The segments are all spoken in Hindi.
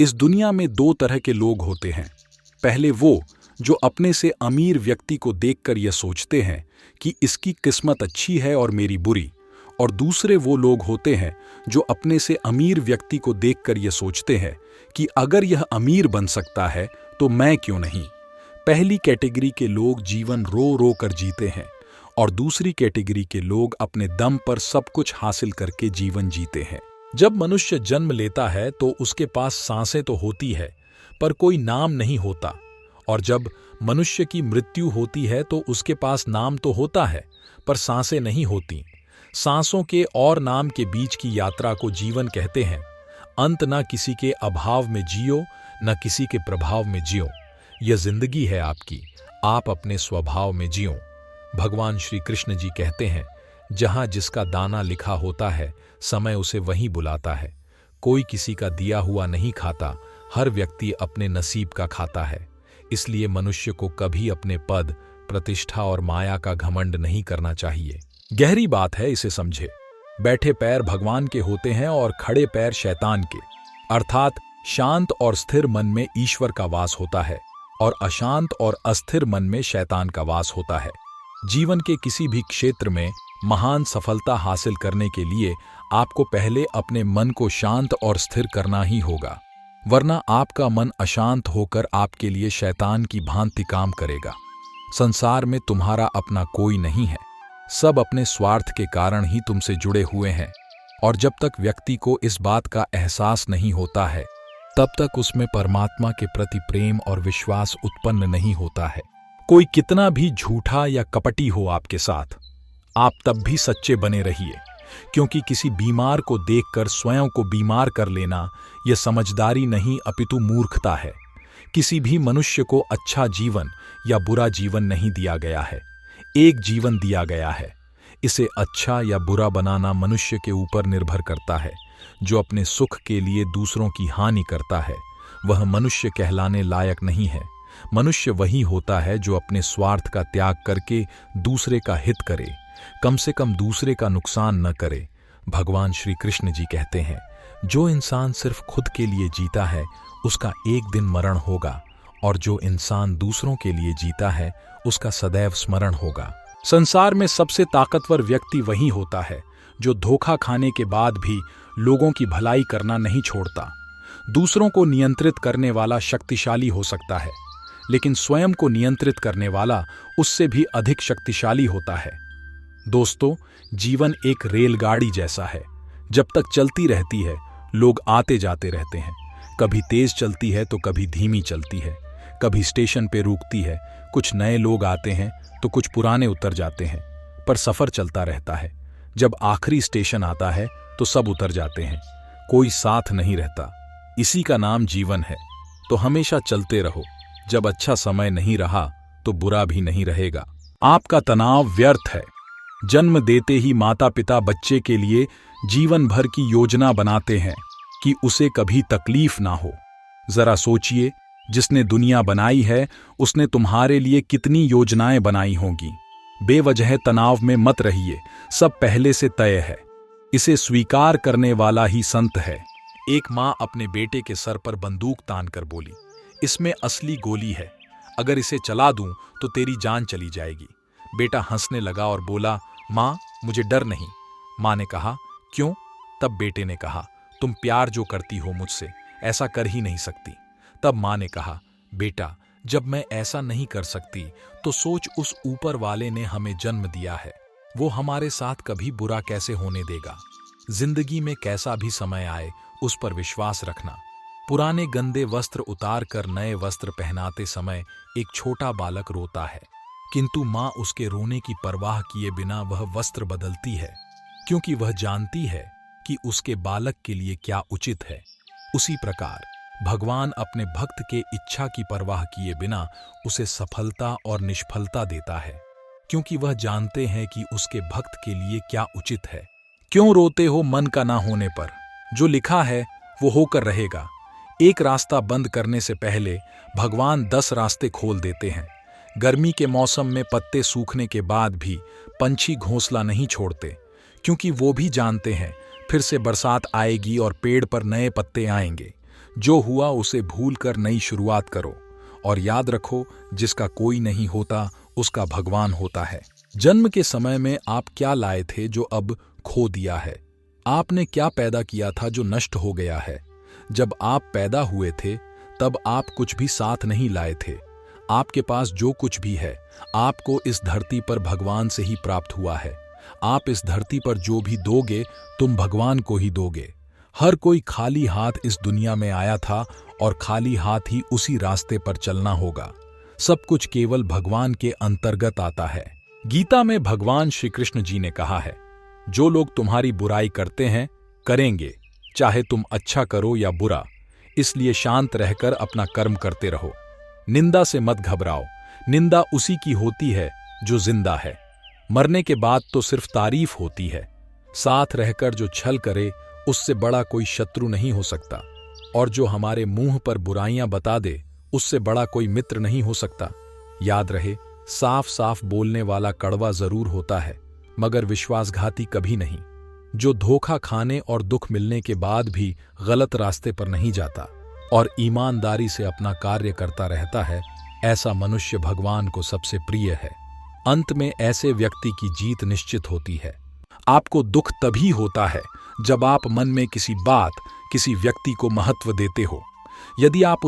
इस दुनिया में दो तरह के लोग होते हैं। पहले वो जो अपने से अमीर व्यक्ति को देखकर यह सोचते हैं कि इसकी किस्मत अच्छी है और मेरी बुरी, और दूसरे वो लोग होते हैं जो अपने से अमीर व्यक्ति को देखकर यह सोचते हैं कि अगर यह अमीर बन सकता है तो मैं क्यों नहीं। पहली कैटेगरी के लोग जीवन रो रो कर जीते हैं और दूसरी कैटेगरी के लोग अपने दम पर सब कुछ हासिल करके जीवन जीते हैं। जब मनुष्य जन्म लेता है तो उसके पास सांसें तो होती है पर कोई नाम नहीं होता, और जब मनुष्य की मृत्यु होती है तो उसके पास नाम तो होता है पर सांसें नहीं होती। सांसों के और नाम के बीच की यात्रा को जीवन कहते हैं। अंत न किसी के अभाव में जियो, न किसी के प्रभाव में जियो। यह जिंदगी है आपकी, आप अपने स्वभाव में जियो। भगवान श्री कृष्ण जी कहते हैं, जहां जिसका दाना लिखा होता है समय उसे वहीं बुलाता है। कोई किसी का दिया हुआ नहीं खाता, हर व्यक्ति अपने नसीब का खाता है। इसलिए मनुष्य को कभी अपने पद, प्रतिष्ठा और माया का घमंड नहीं करना चाहिए। गहरी बात है, इसे समझे। बैठे पैर भगवान के होते हैं और खड़े पैर शैतान के। अर्थात शांत और स्थिर मन में ईश्वर का वास होता है और अशांत और अस्थिर मन में शैतान का वास होता है। जीवन के किसी भी क्षेत्र में महान सफलता हासिल करने के लिए आपको पहले अपने मन को शांत और स्थिर करना ही होगा, वरना आपका मन अशांत होकर आपके लिए शैतान की भांति काम करेगा। संसार में तुम्हारा अपना कोई नहीं है, सब अपने स्वार्थ के कारण ही तुमसे जुड़े हुए हैं, और जब तक व्यक्ति को इस बात का एहसास नहीं होता है तब तक उसमें परमात्मा के प्रति प्रेम और विश्वास उत्पन्न नहीं होता है। कोई कितना भी झूठा या कपटी हो आपके साथ, आप तब भी सच्चे बने रहिए, क्योंकि किसी बीमार को देखकर स्वयं को बीमार कर लेना यह समझदारी नहीं अपितु मूर्खता है। किसी भी मनुष्य को अच्छा जीवन या बुरा जीवन नहीं दिया गया है, एक जीवन दिया गया है। इसे अच्छा या बुरा बनाना मनुष्य के ऊपर निर्भर करता है। जो अपने सुख के लिए दूसरों की हानि करता है वह मनुष्य कहलाने लायक नहीं है। मनुष्य वही होता है जो अपने स्वार्थ का त्याग करके दूसरे का हित करे, कम से कम दूसरे का नुकसान न करे। भगवान श्री कृष्ण जी कहते हैं, जो इंसान सिर्फ खुद के लिए जीता है उसका एक दिन मरण होगा, और जो इंसान दूसरों के लिए जीता है उसका सदैव स्मरण होगा। संसार में सबसे ताकतवर व्यक्ति वही होता है जो धोखा खाने के बाद भी लोगों की भलाई करना नहीं छोड़ता। दूसरों को नियंत्रित करने वाला शक्तिशाली हो सकता है, लेकिन स्वयं को नियंत्रित करने वाला उससे भी अधिक शक्तिशाली होता है। दोस्तों, जीवन एक रेलगाड़ी जैसा है। जब तक चलती रहती है लोग आते जाते रहते हैं। कभी तेज चलती है तो कभी धीमी चलती है, कभी स्टेशन पे रुकती है। कुछ नए लोग आते हैं तो कुछ पुराने उतर जाते हैं, पर सफर चलता रहता है। जब आखिरी स्टेशन आता है तो सब उतर जाते हैं, कोई साथ नहीं रहता। इसी का नाम जीवन है। तो हमेशा चलते रहो। जब अच्छा समय नहीं रहा तो बुरा भी नहीं रहेगा। आपका तनाव व्यर्थ है। जन्म देते ही माता पिता बच्चे के लिए जीवन भर की योजना बनाते हैं कि उसे कभी तकलीफ ना हो। जरा सोचिए, जिसने दुनिया बनाई है उसने तुम्हारे लिए कितनी योजनाएं बनाई होंगी। बेवजह तनाव में मत रहिए, सब पहले से तय है। इसे स्वीकार करने वाला ही संत है। एक माँ अपने बेटे के सर पर बंदूक तानकर बोली, इसमें असली गोली है, अगर इसे चला दूं तो तेरी जान चली जाएगी। बेटा हंसने लगा और बोला, माँ मुझे डर नहीं। माँ ने कहा, क्यों? तब बेटे ने कहा, तुम प्यार जो करती हो मुझसे, ऐसा कर ही नहीं सकती। तब माँ ने कहा, बेटा जब मैं ऐसा नहीं कर सकती तो सोच, उस ऊपर वाले ने हमें जन्म दिया है, वो हमारे साथ कभी बुरा कैसे होने देगा। जिंदगी में कैसा भी समय आए उस पर विश्वास रखना। पुराने गंदे वस्त्र उतार कर नए वस्त्र पहनाते समय एक छोटा बालक रोता है, किंतु माँ उसके रोने की परवाह किए बिना वह वस्त्र बदलती है, क्योंकि वह जानती है कि उसके बालक के लिए क्या उचित है। उसी प्रकार भगवान अपने भक्त के इच्छा की परवाह किए बिना उसे सफलता और निष्फलता देता है, क्योंकि वह जानते हैं कि उसके भक्त के लिए क्या उचित है। क्यों रोते हो मन का ना होने पर? जो लिखा है वो होकर रहेगा। एक रास्ता बंद करने से पहले भगवान 10 रास्ते खोल देते हैं। गर्मी के मौसम में पत्ते सूखने के बाद भी पंछी घोंसला नहीं छोड़ते, क्योंकि वो भी जानते हैं फिर से बरसात आएगी और पेड़ पर नए पत्ते आएंगे। जो हुआ उसे भूलकर नई शुरुआत करो और याद रखो, जिसका कोई नहीं होता उसका भगवान होता है। जन्म के समय में आप क्या लाए थे जो अब खो दिया है? आपने क्या पैदा किया था जो नष्ट हो गया है? जब आप पैदा हुए थे तब आप कुछ भी साथ नहीं लाए थे। आपके पास जो कुछ भी है आपको इस धरती पर भगवान से ही प्राप्त हुआ है। आप इस धरती पर जो भी दोगे तुम भगवान को ही दोगे। हर कोई खाली हाथ इस दुनिया में आया था और खाली हाथ ही उसी रास्ते पर चलना होगा। सब कुछ केवल भगवान के अंतर्गत आता है। गीता में भगवान श्री कृष्ण जी ने कहा है, जो लोग तुम्हारी बुराई करते हैं करेंगे, चाहे तुम अच्छा करो या बुरा, इसलिए शांत रहकर अपना कर्म करते रहो। निंदा से मत घबराओ, निंदा उसी की होती है जो जिंदा है। मरने के बाद तो सिर्फ तारीफ होती है। साथ रहकर जो छल करे उससे बड़ा कोई शत्रु नहीं हो सकता, और जो हमारे मुंह पर बुराइयां बता दे उससे बड़ा कोई मित्र नहीं हो सकता। याद रहे, साफ साफ बोलने वाला कड़वा जरूर होता है मगर विश्वासघाती कभी नहीं। जो धोखा खाने और दुख मिलने के बाद भी गलत रास्ते पर नहीं जाता और ईमानदारी से अपना कार्य करता रहता है, ऐसा मनुष्य भगवान को सबसे प्रिय है। अंत में ऐसे व्यक्ति की जीत निश्चित होती है। आपको दुख तभी होता है जब आप मन में किसी बात, किसी व्यक्ति को महत्व देते हो। यदि आप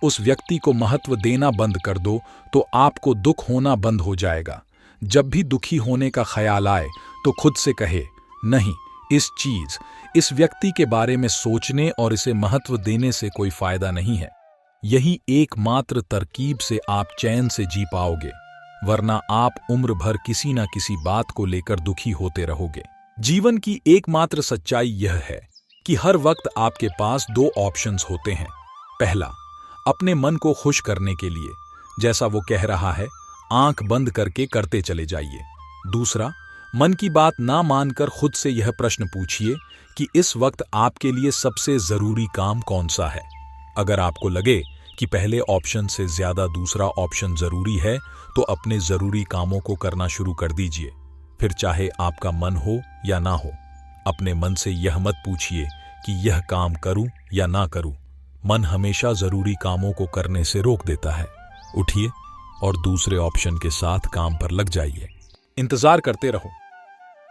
उस व्यक्ति को महत्व देना बंद कर दो तो आपको दुख होना बंद हो जाएगा। जब भी दुखी होने का ख्याल आए तो खुद से कहे, नहीं, इस व्यक्ति के बारे में सोचने और इसे महत्व देने से कोई फायदा नहीं है। यही एकमात्र तरकीब से आप चैन से जी पाओगे, वरना आप उम्र भर किसी न किसी बात को लेकर दुखी होते रहोगे। जीवन की एकमात्र सच्चाई यह है कि हर वक्त आपके पास दो ऑप्शंस होते हैं। पहला, अपने मन को खुश करने के लिए जैसा वो कह रहा है आंख बंद करके करते चले जाइए। दूसरा, मन की बात ना मानकर खुद से यह प्रश्न पूछिए कि इस वक्त आपके लिए सबसे जरूरी काम कौन सा है। अगर आपको लगे कि पहले ऑप्शन से ज्यादा दूसरा ऑप्शन जरूरी है तो अपने जरूरी कामों को करना शुरू कर दीजिए। फिर चाहे आपका मन हो या ना हो, अपने मन से यह मत पूछिए कि यह काम करूं या ना करूं। मन हमेशा जरूरी कामों को करने से रोक देता है। उठिए और दूसरे ऑप्शन के साथ काम पर लग जाइए। इंतजार करते रहो।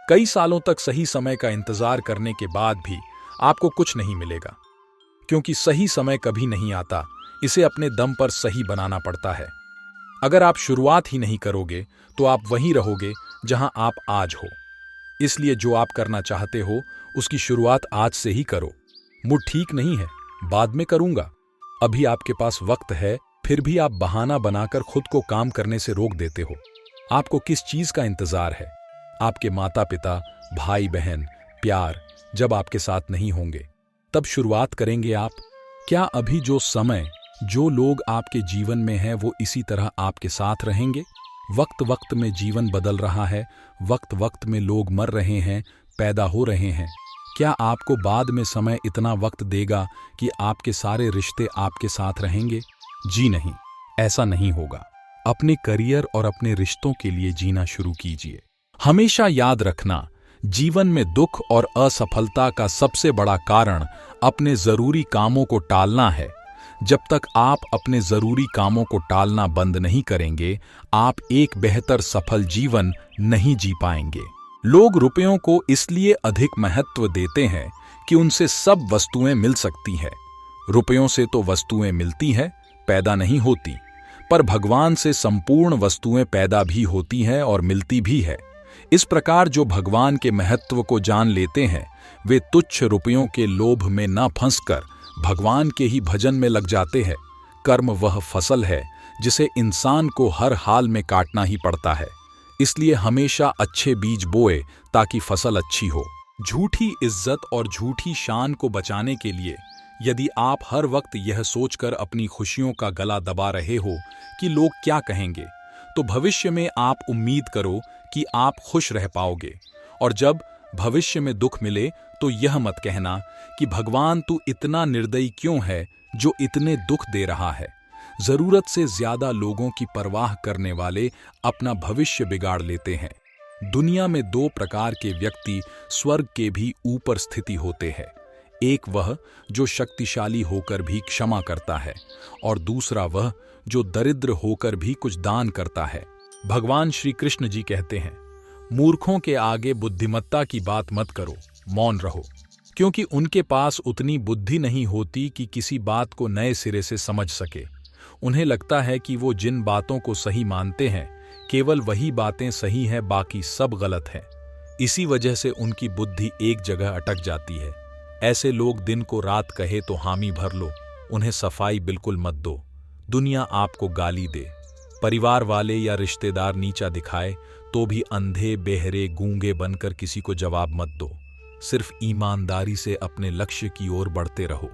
कई सालों तक सही समय का इंतजार करने के बाद भी आपको कुछ नहीं मिलेगा, क्योंकि सही समय कभी नहीं आता, इसे अपने दम पर सही बनाना पड़ता है। अगर आप शुरुआत ही नहीं करोगे तो आप वहीं रहोगे जहां आप आज हो। इसलिए जो आप करना चाहते हो उसकी शुरुआत आज से ही करो। मूड ठीक नहीं है, बाद में करूंगा। अभी आपके पास वक्त है, फिर भी आप बहाना बनाकर खुद को काम करने से रोक देते हो। आपको किस चीज का इंतजार है? आपके माता पिता, भाई बहन, प्यार जब आपके साथ नहीं होंगे तब शुरुआत करेंगे आप? क्या अभी जो समय, जो लोग आपके जीवन में हैं वो इसी तरह आपके साथ रहेंगे? वक्त वक्त में जीवन बदल रहा है, वक्त वक्त में लोग मर रहे हैं, पैदा हो रहे हैं। क्या आपको बाद में समय इतना वक्त देगा कि आपके सारे रिश्ते आपके साथ रहेंगे? जी नहीं, ऐसा नहीं होगा। अपने करियर और अपने रिश्तों के लिए जीना शुरू कीजिए। हमेशा याद रखना, जीवन में दुख और असफलता का सबसे बड़ा कारण अपने जरूरी कामों को टालना है। जब तक आप अपने जरूरी कामों को टालना बंद नहीं करेंगे, आप एक बेहतर सफल जीवन नहीं जी पाएंगे। लोग रुपयों को इसलिए अधिक महत्व देते हैं कि उनसे सब वस्तुएं मिल सकती हैं। रुपयों से तो वस्तुएं मिलती हैं, पैदा नहीं होती, पर भगवान से संपूर्ण वस्तुएं पैदा भी होती हैं और मिलती भी है। इस प्रकार जो भगवान के महत्व को जान लेते हैं वे तुच्छ रुपयों के लोभ में न फंसकर भगवान के ही भजन में लग जाते हैं। कर्म वह फसल है जिसे इंसान को हर हाल में काटना ही पड़ता है। इसलिए हमेशा अच्छे बीज बोए ताकि फसल अच्छी हो। झूठी इज्जत और झूठी शान को बचाने के लिए यदि आप हर वक्त यह सोचकर अपनी खुशियों का गला दबा रहे हो कि लोग क्या कहेंगे, तो भविष्य में आप उम्मीद करो कि आप खुश रह पाओगे। और जब भविष्य में दुख मिले तो यह मत कहना कि भगवान तू इतना निर्दयी क्यों है जो इतने दुख दे रहा है। जरूरत से ज्यादा लोगों की परवाह करने वाले अपना भविष्य बिगाड़ लेते हैं। दुनिया में दो प्रकार के व्यक्ति स्वर्ग के भी ऊपर स्थिति होते हैं। एक वह जो शक्तिशाली होकर भी क्षमा करता है और दूसरा वह जो दरिद्र होकर भी कुछ दान करता है। भगवान श्री कृष्ण जी कहते हैं, मूर्खों के आगे बुद्धिमत्ता की बात मत करो, मौन रहो, क्योंकि उनके पास उतनी बुद्धि नहीं होती कि किसी बात को नए सिरे से समझ सके। उन्हें लगता है कि वो जिन बातों को सही मानते हैं केवल वही बातें सही हैं, बाकी सब गलत है। इसी वजह से उनकी बुद्धि एक जगह अटक जाती है। ऐसे लोग दिन को रात कहे तो हामी भर लो, उन्हें सफाई बिल्कुल मत दो। दुनिया आपको गाली दे, परिवार वाले या रिश्तेदार नीचा दिखाए तो भी अंधे बहरे गूंगे बनकर किसी को जवाब मत दो। सिर्फ ईमानदारी से अपने लक्ष्य की ओर बढ़ते रहो।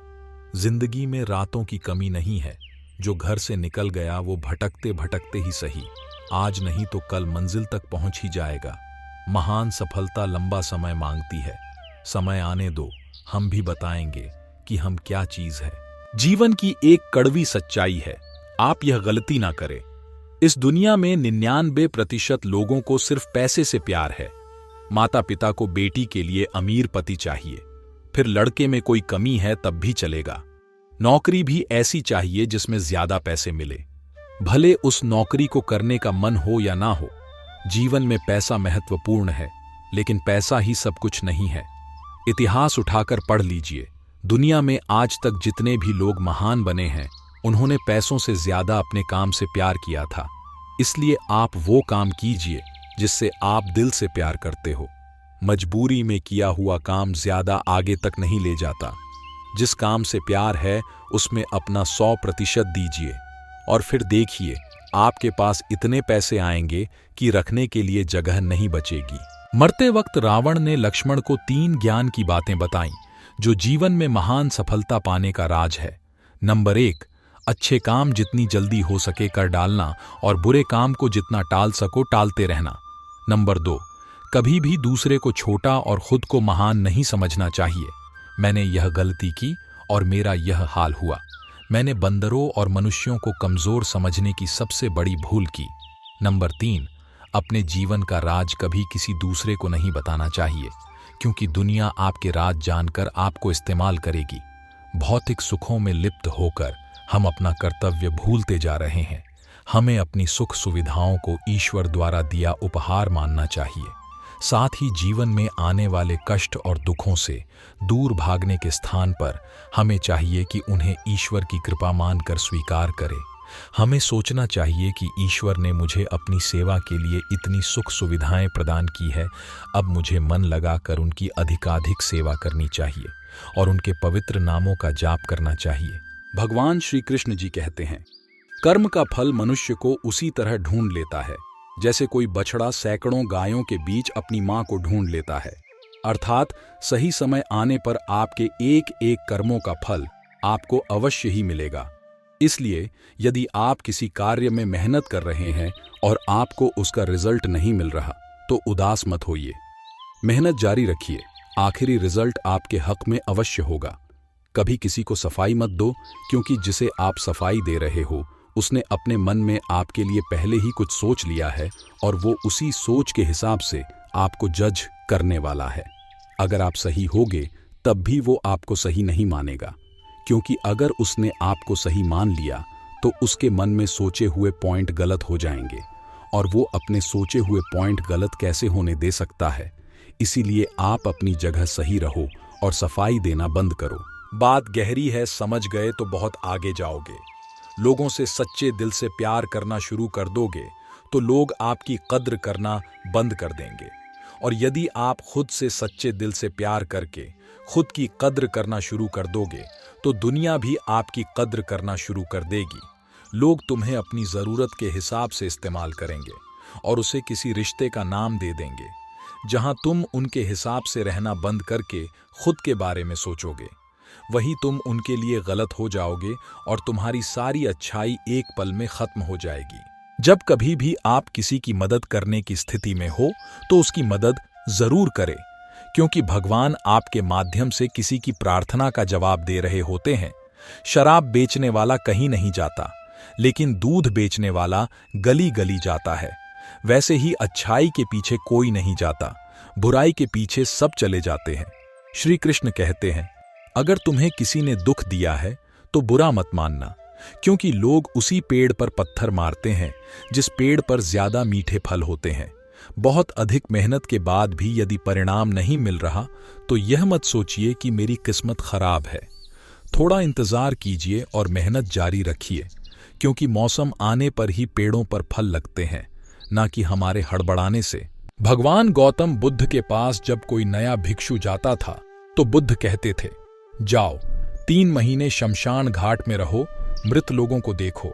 जिंदगी में रातों की कमी नहीं है। जो घर से निकल गया वो भटकते भटकते ही सही, आज नहीं तो कल मंजिल तक पहुंच ही जाएगा। महान सफलता लंबा समय मांगती है। समय आने दो, हम भी बताएंगे कि हम क्या चीज है। जीवन की एक कड़वी सच्चाई है, आप यह गलती ना करें। इस दुनिया में 99% लोगों को सिर्फ पैसे से प्यार है। माता पिता को बेटी के लिए अमीर पति चाहिए, फिर लड़के में कोई कमी है तब भी चलेगा। नौकरी भी ऐसी चाहिए जिसमें ज्यादा पैसे मिले, भले उस नौकरी को करने का मन हो या ना हो। जीवन में पैसा महत्वपूर्ण है, लेकिन पैसा ही सब कुछ नहीं है। इतिहास उठाकर पढ़ लीजिए, दुनिया में आज तक जितने भी लोग महान बने हैं उन्होंने पैसों से ज्यादा अपने काम से प्यार किया था। इसलिए आप वो काम कीजिए जिससे आप दिल से प्यार करते हो। मजबूरी में किया हुआ काम ज्यादा आगे तक नहीं ले जाता। जिस काम से प्यार है उसमें अपना 100% दीजिए और फिर देखिए आपके पास इतने पैसे आएंगे कि रखने के लिए जगह नहीं बचेगी। मरते वक्त रावण ने लक्ष्मण को 3 ज्ञान की बातें बताईं जो जीवन में महान सफलता पाने का राज है। नंबर 1, अच्छे काम जितनी जल्दी हो सके कर डालना और बुरे काम को जितना टाल सको टालते रहना। नंबर 2, कभी भी दूसरे को छोटा और खुद को महान नहीं समझना चाहिए। मैंने यह गलती की और मेरा यह हाल हुआ। मैंने बंदरों और मनुष्यों को कमजोर समझने की सबसे बड़ी भूल की। नंबर 3, अपने जीवन का राज कभी किसी दूसरे को नहीं बताना चाहिए, क्योंकि दुनिया आपके राज जानकर आपको इस्तेमाल करेगी। भौतिक सुखों में लिप्त होकर हम अपना कर्तव्य भूलते जा रहे हैं। हमें अपनी सुख सुविधाओं को ईश्वर द्वारा दिया उपहार मानना चाहिए। साथ ही जीवन में आने वाले कष्ट और दुखों से दूर भागने के स्थान पर हमें चाहिए कि उन्हें ईश्वर की कृपा मानकर स्वीकार करें। हमें सोचना चाहिए कि ईश्वर ने मुझे अपनी सेवा के लिए इतनी सुख सुविधाएं प्रदान की है, अब मुझे मन लगाकर उनकी अधिकाधिक सेवा करनी चाहिए और उनके पवित्र नामों का जाप करना चाहिए। भगवान श्री कृष्ण जी कहते हैं, कर्म का फल मनुष्य को उसी तरह ढूंढ लेता है जैसे कोई बछड़ा सैकड़ों गायों के बीच अपनी मां को ढूंढ लेता है। अर्थात सही समय आने पर आपके एक एक कर्मों का फल आपको अवश्य ही मिलेगा। इसलिए यदि आप किसी कार्य में मेहनत कर रहे हैं और आपको उसका रिजल्ट नहीं मिल रहा तो उदास मत होइए। मेहनत जारी रखिए, आखिरी रिजल्ट आपके हक में अवश्य होगा। कभी किसी को सफाई मत दो, क्योंकि जिसे आप सफाई दे रहे हो उसने अपने मन में आपके लिए पहले ही कुछ सोच लिया है और वो उसी सोच के हिसाब से आपको जज करने वाला है। अगर आप सही होगे तब भी वो आपको सही नहीं मानेगा, क्योंकि अगर उसने आपको सही मान लिया तो उसके मन में सोचे हुए पॉइंट गलत हो जाएंगे और वो अपने सोचे हुए पॉइंट गलत कैसे होने दे सकता है। इसीलिए आप अपनी जगह सही रहो और सफाई देना बंद करो। बात गहरी है, समझ गए तो बहुत आगे जाओगे। लोगों से सच्चे दिल से प्यार करना शुरू कर दोगे तो लोग आपकी कद्र करना बंद कर देंगे, और यदि आप खुद से सच्चे दिल से प्यार करके खुद की कद्र करना शुरू कर दोगे तो दुनिया भी आपकी कद्र करना शुरू कर देगी। लोग तुम्हें अपनी ज़रूरत के हिसाब से इस्तेमाल करेंगे और उसे किसी रिश्ते का नाम दे देंगे। जहां तुम उनके हिसाब से रहना बंद करके खुद के बारे में सोचोगे, वहीं तुम उनके लिए गलत हो जाओगे और तुम्हारी सारी अच्छाई एक पल में खत्म हो जाएगी। जब कभी भी आप किसी की मदद करने की स्थिति में हो तो उसकी मदद जरूर करें, क्योंकि भगवान आपके माध्यम से किसी की प्रार्थना का जवाब दे रहे होते हैं। शराब बेचने वाला कहीं नहीं जाता, लेकिन दूध बेचने वाला गली गली जाता है। वैसे ही अच्छाई के पीछे कोई नहीं जाता, बुराई के पीछे सब चले जाते हैं। श्री कृष्ण कहते हैं, अगर तुम्हें किसी ने दुख दिया है तो बुरा मत मानना, क्योंकि लोग उसी पेड़ पर पत्थर मारते हैं जिस पेड़ पर ज्यादा मीठे फल होते हैं। बहुत अधिक मेहनत के बाद भी यदि परिणाम नहीं मिल रहा तो यह मत सोचिए कि मेरी किस्मत खराब है। थोड़ा इंतजार कीजिए और मेहनत जारी रखिए, क्योंकि मौसम आने पर ही पेड़ों पर फल लगते हैं, ना कि हमारे हड़बड़ाने से। भगवान गौतम बुद्ध के पास जब कोई नया भिक्षु जाता था तो बुद्ध कहते थे, जाओ 3 महीने शमशान घाट में रहो, मृत लोगों को देखो,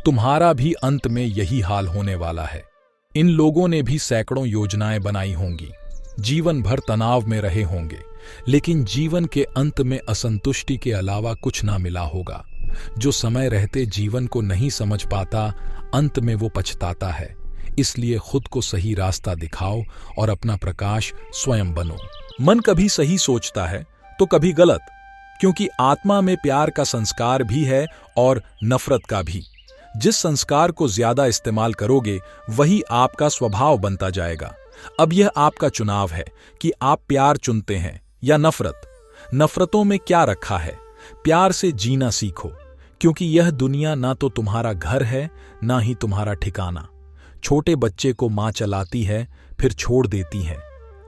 तुम्हारा भी अंत में यही हाल होने वाला है। इन लोगों ने भी सैकड़ों योजनाएं बनाई होंगी, जीवन भर तनाव में रहे होंगे, लेकिन जीवन के अंत में असंतुष्टि के अलावा कुछ ना मिला होगा। जो समय रहते जीवन को नहीं समझ पाता, अंत में वो पछताता है। इसलिए खुद को सही रास्ता दिखाओ और अपना प्रकाश स्वयं बनो। मन कभी सही सोचता है तो कभी गलत, क्योंकि आत्मा में प्यार का संस्कार भी है और नफरत का भी। जिस संस्कार को ज्यादा इस्तेमाल करोगे वही आपका स्वभाव बनता जाएगा। अब यह आपका चुनाव है कि आप प्यार चुनते हैं या नफरत। नफरतों में क्या रखा है? प्यार से जीना सीखो, क्योंकि यह दुनिया ना तो तुम्हारा घर है ना ही तुम्हारा ठिकाना। छोटे बच्चे को माँ चलाती है, फिर छोड़ देती है,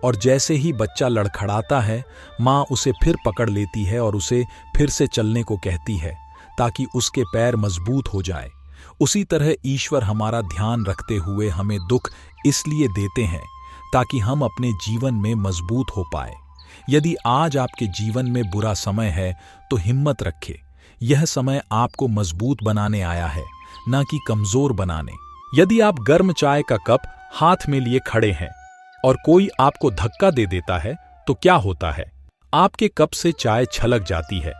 और जैसे ही बच्चा लड़खड़ाता है माँ उसे फिर पकड़ लेती है और उसे फिर से चलने को कहती है ताकि उसके पैर मजबूत हो जाए। उसी तरह ईश्वर हमारा ध्यान रखते हुए हमें दुख इसलिए देते हैं ताकि हम अपने जीवन में मजबूत हो पाए। यदि आज आपके जीवन में बुरा समय है तो हिम्मत रखें। यह समय आपको मजबूत बनाने आया है, ना कि कमजोर बनाने। यदि आप गर्म चाय का कप हाथ में लिए खड़े हैं और कोई आपको धक्का दे देता है तो क्या होता है? आपके कप से चाय छलक जाती है।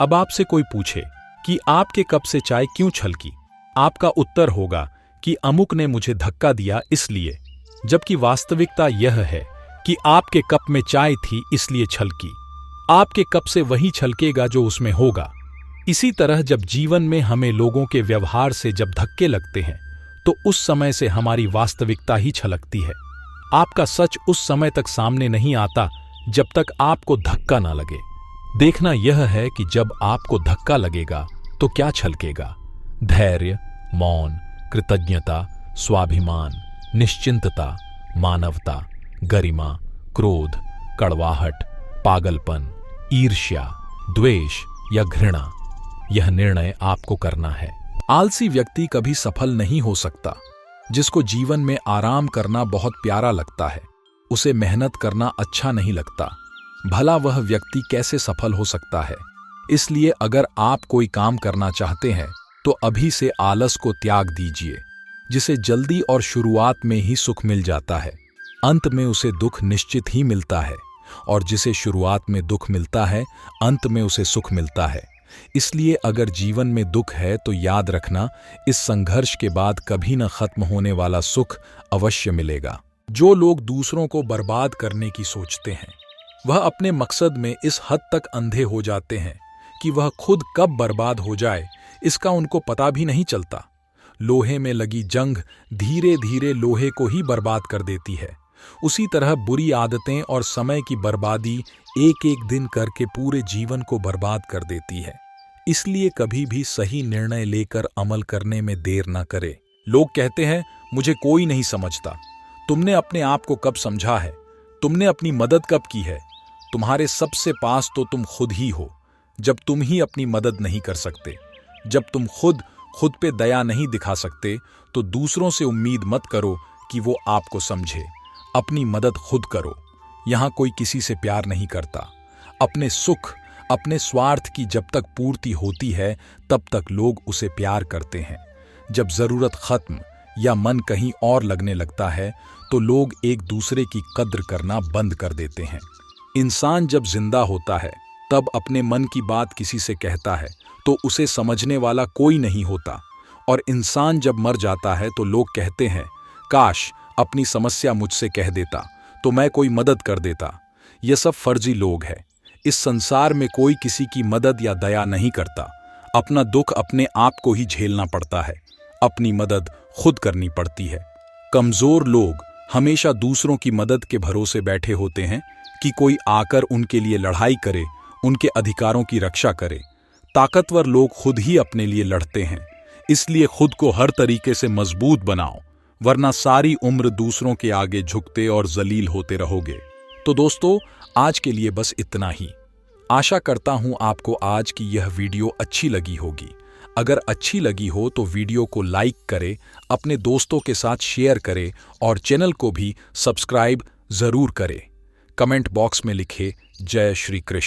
अब आपसे कोई पूछे कि आपके कप से चाय क्यों छलकी, आपका उत्तर होगा कि अमुक ने मुझे धक्का दिया इसलिए, जबकि वास्तविकता यह है कि आपके कप में चाय थी इसलिए छलकी। आपके कप से वही छलकेगा जो उसमें होगा। इसी तरह जब जीवन में हमें लोगों के व्यवहार से जब धक्के लगते हैं तो उस समय से हमारी वास्तविकता ही छलकती है। आपका सच उस समय तक सामने नहीं आता जब तक आपको धक्का ना लगे। देखना यह है कि जब आपको धक्का लगेगा तो क्या छलकेगा? धैर्य, मौन, कृतज्ञता, स्वाभिमान, निश्चिंतता, मानवता, गरिमा, क्रोध, कड़वाहट, पागलपन, ईर्ष्या, द्वेष या घृणा। यह निर्णय आपको करना है। आलसी व्यक्ति कभी सफल नहीं हो सकता। जिसको जीवन में आराम करना बहुत प्यारा लगता है, उसे मेहनत करना अच्छा नहीं लगता। भला वह व्यक्ति कैसे सफल हो सकता है? इसलिए अगर आप कोई काम करना चाहते हैं तो अभी से आलस को त्याग दीजिए। जिसे जल्दी और शुरुआत में ही सुख मिल जाता है, अंत में उसे दुख निश्चित ही मिलता है, और जिसे शुरुआत में दुख मिलता है, अंत में उसे सुख मिलता है। इसलिए अगर जीवन में दुख है तो याद रखना, इस संघर्ष के बाद कभी न खत्म होने वाला सुख अवश्य मिलेगा। जो लोग दूसरों को बर्बाद करने की सोचते हैं, वह अपने मकसद में इस हद तक अंधे हो जाते हैं कि वह खुद कब बर्बाद हो जाए इसका उनको पता भी नहीं चलता। लोहे में लगी जंग धीरे धीरे लोहे को ही बर्बाद कर देती है। उसी तरह बुरी आदतें और समय की बर्बादी एक एक दिन करके पूरे जीवन को बर्बाद कर देती है। इसलिए कभी भी सही निर्णय लेकर अमल करने में देर न करे। लोग कहते हैं, मुझे कोई नहीं समझता। तुमने अपने आप को कब समझा है? तुमने अपनी मदद कब की है? तुम्हारे सबसे पास तो तुम खुद ही हो। जब तुम ही अपनी मदद नहीं कर सकते, जब तुम खुद पे दया नहीं दिखा सकते, तो दूसरों से उम्मीद मत करो कि वो आपको समझे। अपनी मदद खुद करो। यहां कोई किसी से प्यार नहीं करता। अपने सुख, अपने स्वार्थ की जब तक पूर्ति होती है तब तक लोग उसे प्यार करते हैं। जब जरूरत खत्म या मन कहीं और लगने लगता है तो लोग एक दूसरे की कद्र करना बंद कर देते हैं। इंसान जब जिंदा होता है तब अपने मन की बात किसी से कहता है तो उसे समझने वाला कोई नहीं होता, और इंसान जब मर जाता है तो लोग कहते हैं, काश अपनी समस्या मुझसे कह देता तो मैं कोई मदद कर देता। ये सब फर्जी लोग हैं। इस संसार में कोई किसी की मदद या दया नहीं करता। अपना दुख अपने आप को ही झेलना पड़ता है। अपनी मदद खुद करनी पड़ती है। कमजोर लोग हमेशा दूसरों की मदद के भरोसे बैठे होते हैं कि कोई आकर उनके लिए लड़ाई करे, उनके अधिकारों की रक्षा करे। ताकतवर लोग खुद ही अपने लिए लड़ते हैं, इसलिए खुद को हर तरीके से मजबूत बनाओ, वरना सारी उम्र दूसरों के आगे झुकते और जलील होते रहोगे। तो दोस्तों, आज के लिए बस इतना ही। आशा करता हूं आपको आज की यह वीडियो अच्छी लगी होगी। अगर अच्छी लगी हो तो वीडियो को लाइक करें, अपने दोस्तों के साथ शेयर करें और चैनल को भी सब्सक्राइब जरूर करें। कमेंट बॉक्स में लिखें जय श्री कृष्ण।